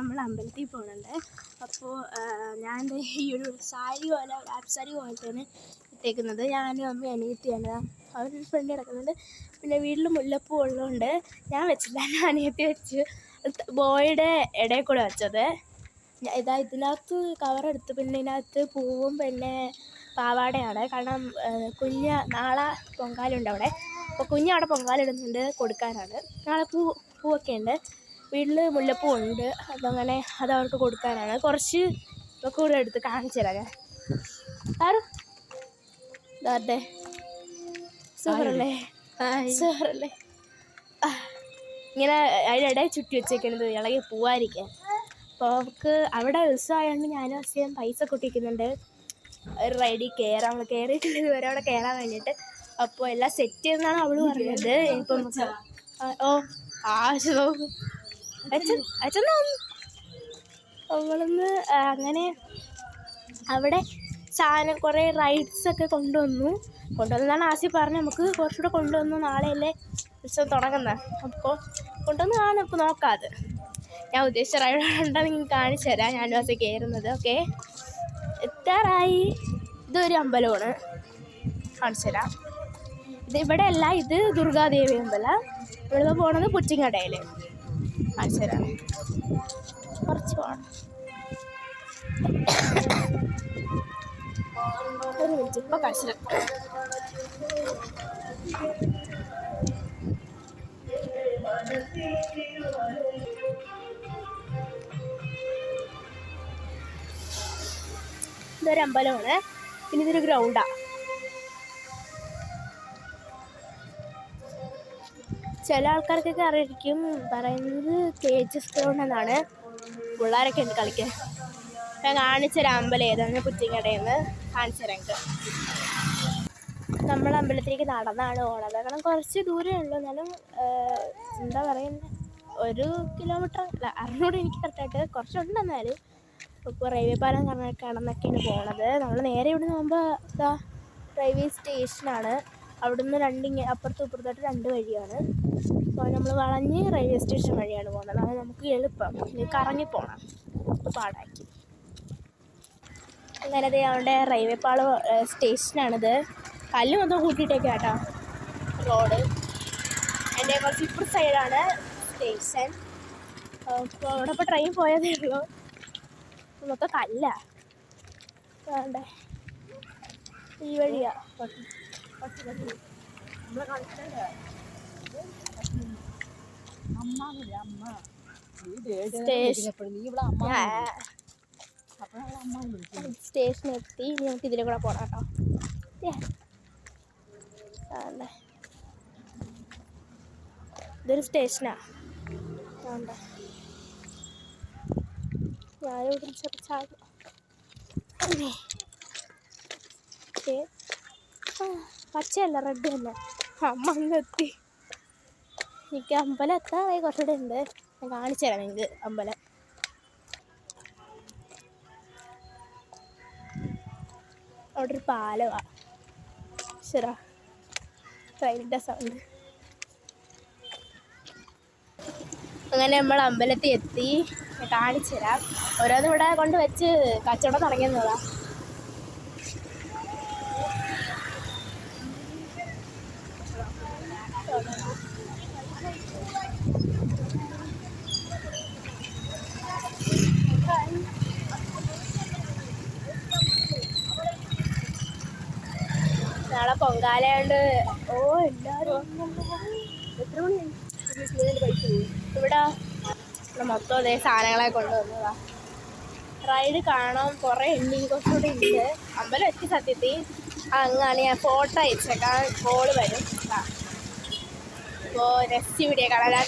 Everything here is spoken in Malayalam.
നമ്മൾ അമ്പലത്തിൽ പോകുന്നുണ്ട്. അപ്പോൾ ഞാൻ ഈ ഒരു സാരി പോലെ ഹാഫ് സാരി പോലത്തെയാണ് ഇട്ടേക്കുന്നത്. ഞാനും അമ്മയും അനിയത്തിയാണ്. അവരൊരു ഫ്രണ്ട് കിടക്കുന്നുണ്ട്. പിന്നെ വീട്ടിൽ മുല്ലപ്പൂ ഉള്ളതുകൊണ്ട് ഞാൻ വെച്ചില്ല, ഞാൻ അനിയത്തി വെച്ച്. ബോയുടെ ഇടയിൽ കൂടെ വെച്ചത്. ഇതിനകത്ത് കവറെടുത്ത് പിന്നെ ഇതിനകത്ത് പൂവും പിന്നെ പാവാടയാണ്. കാരണം നാളെ പൊങ്കാലുണ്ട് അവിടെ. അപ്പോൾ കുഞ്ഞവിടെ പൊങ്കാലിടുന്നുണ്ട്, കൊടുക്കാനാണ്. നാളെ പൂവൊക്കെ ഉണ്ട്. വീട്ടിൽ മുല്ലപ്പൂ ഉണ്ട്, അതങ്ങനെ അതവർക്ക് കൊടുക്കാനാണ്. കുറച്ച് കൂടെ എടുത്ത് കാണിച്ചു തരാം ഞാൻ. ആരും ഇതാട്ടെ, സൂപ്പറല്ലേ, സൂപ്പറല്ലേ. ഇങ്ങനെ അതിനിടയിൽ ചുറ്റി വെച്ചേക്കുന്നത് ഇളകി പോവാതിരിക്കാൻ. അപ്പോൾ അവർക്ക് അവിടെ ഉത്സവമായതുകൊണ്ട് ഞാനും അസിയും പൈസ കൊട്ടിക്കുന്നുണ്ട്. ഒരു റൈഡിൽ കയറാൻ കയറിയിട്ടുണ്ട് ഇതുവരെ അവിടെ കയറാൻ വേണ്ടിയിട്ട്. അപ്പോൾ എല്ലാം സെറ്റ് ചെയ്യുന്നതാണ് അവൾ പറഞ്ഞത്. ഇപ്പം അച്ഛൻ അവളൊന്ന് അങ്ങനെ അവിടെ സാധനം കുറേ റൈഡ്സൊക്കെ കൊണ്ടുവന്നാണ് ആസി പറഞ്ഞ്. നമുക്ക് കുറച്ചുകൂടെ കൊണ്ടുവന്നു, നാളെയല്ലേ ഉത്സവം തുടങ്ങുന്നത്. അപ്പോൾ കൊണ്ടുവന്ന് കാണാം, ഇപ്പോൾ നോക്കാതെ. ഞാൻ ഉദ്ദേശിച്ച റൈഡ് ഉണ്ടെന്ന് നിങ്ങൾക്ക് കാണിച്ചു തരാം. ഞാനും ആസി കയറുന്നത്. ഓക്കെ, എത്താറായി. ഇതൊരു അമ്പലമാണ്, കാണിച്ചു തരാം. ഇവിടെ അല്ല, ഇത് ദുർഗാദേവി അമ്പലം. ഇവിടെ പോണത് പുച്ചിങ്ങടയിൽ. കാണിച്ചു തരാം, കുറച്ച് പോകണം. ഒരു മിനിറ്റ്, ഇപ്പോൾ കാണിച്ചു തരാം. ഇതൊരു അമ്പലമാണ്. പിന്നെ ഇതൊരു ഗ്രൗണ്ടാണ്. ചില ആൾക്കാർക്കൊക്കെ അറിയായിരിക്കും, പറയുന്നത് തേജസ് ഗ്രൗണ്ട് എന്നാണ്. പിള്ളേരൊക്കെ ഉണ്ട് കളിക്കാൻ. ഞാൻ കാണിച്ചുതരാം അമ്പലം ഏതാണ് പുറ്റിങ്ങടയിൽ നിന്ന്. കാണിച്ചുതരാം എനിക്ക്. നമ്മൾ അമ്പലത്തിലേക്ക് നടന്നാണ് പോകണത്. കാരണം കുറച്ച് ദൂരമേ ഉള്ളൂ. എന്നാലും എന്താ പറയുന്നത്, 1 കിലോമീറ്റർ അല്ല, അറിഞ്ഞൂടെ എനിക്ക് കറക്റ്റായിട്ട്. കുറച്ചുണ്ടെന്നാലും. ഇപ്പോൾ റെയിൽവേ പാലം കടന്നൊക്കെയാണ് പോണത്. നമ്മൾ നേരെ ഇവിടെ നിന്ന് പോകുമ്പോൾ ഇതാ റെയിൽവേ സ്റ്റേഷനാണ്. അവിടുന്ന് അപ്പുറത്തും ഇപ്പുറത്തായിട്ട് 2 വഴിയാണ്. അപ്പോൾ നമ്മൾ വളഞ്ഞ് റെയിൽവേ സ്റ്റേഷൻ വഴിയാണ് പോകുന്നത്. അത് നമുക്ക് എളുപ്പം, കറങ്ങിപ്പോകണം, പാടാക്കി. അങ്ങനെ അവിടെ റെയിൽവേ പാളം സ്റ്റേഷനാണിത്. കല്ല് മൊത്തം കൂട്ടിയിട്ടേക്ക് കേട്ടോ റോഡ്. എൻ്റെ കുറച്ച് ഇപ്പുറ സൈഡാണ് സ്റ്റേഷൻ. അപ്പോൾ അവിടെ ഇപ്പോൾ ട്രെയിൻ പോയതേ ഉള്ളൂ. മൊത്തം കല്ല. വേണ്ടേ ഈ വഴിയാ സ്റ്റേഷനെത്തി. ഇനി നമുക്ക് ഇതിലെ കൂടെ പോകണം കേട്ടോ. വേണ്ടേ, ഇതൊരു സ്റ്റേഷനാ. വേണ്ടേ, ഞാനിവിടെ ചെറുച്ചാകും. പച്ചയല്ല, റെഡ് തന്നെ. അമ്മ അങ്ങെത്തി. എനിക്ക് അമ്പലം എത്താറായി, കുറച്ചുകൂടെ ഉണ്ട്. ഞാൻ കാണിച്ചു തരാം നിങ്ങൾക്ക് അമ്പലം. അവിടെ ഒരു പാലമാണ്. ശരാ ട്രെയിനിൻ്റെ സൗണ്ട്. അങ്ങനെ നമ്മൾ അമ്പലത്തിൽ എത്തി. കാണിച്ചു തരാം. ഓരോന്നും ഇവിടെ കൊണ്ട് വെച്ച് കച്ചവടം തുടങ്ങിയതാ. നാളെ പൊങ്കാലയുണ്ട്. എല്ലാവരും എത്ര മണിയായി? ഇവിടെ മൊത്തം അതേ സാധനങ്ങളെ കൊണ്ടുവന്നതാ. റൈഡ് കാണാൻ കുറേ ഉണ്ട്, കുറച്ചുകൂടെ ഉണ്ട്. അമ്പലം എത്തി സത്യത്തിൽ. അങ്ങനെ ഞാൻ ഫോട്ടോ അയച്ചേക്കാം, കോള് വരും. അപ്പോൾ നെക്സ്റ്റ് വീഡിയോ കാണാം.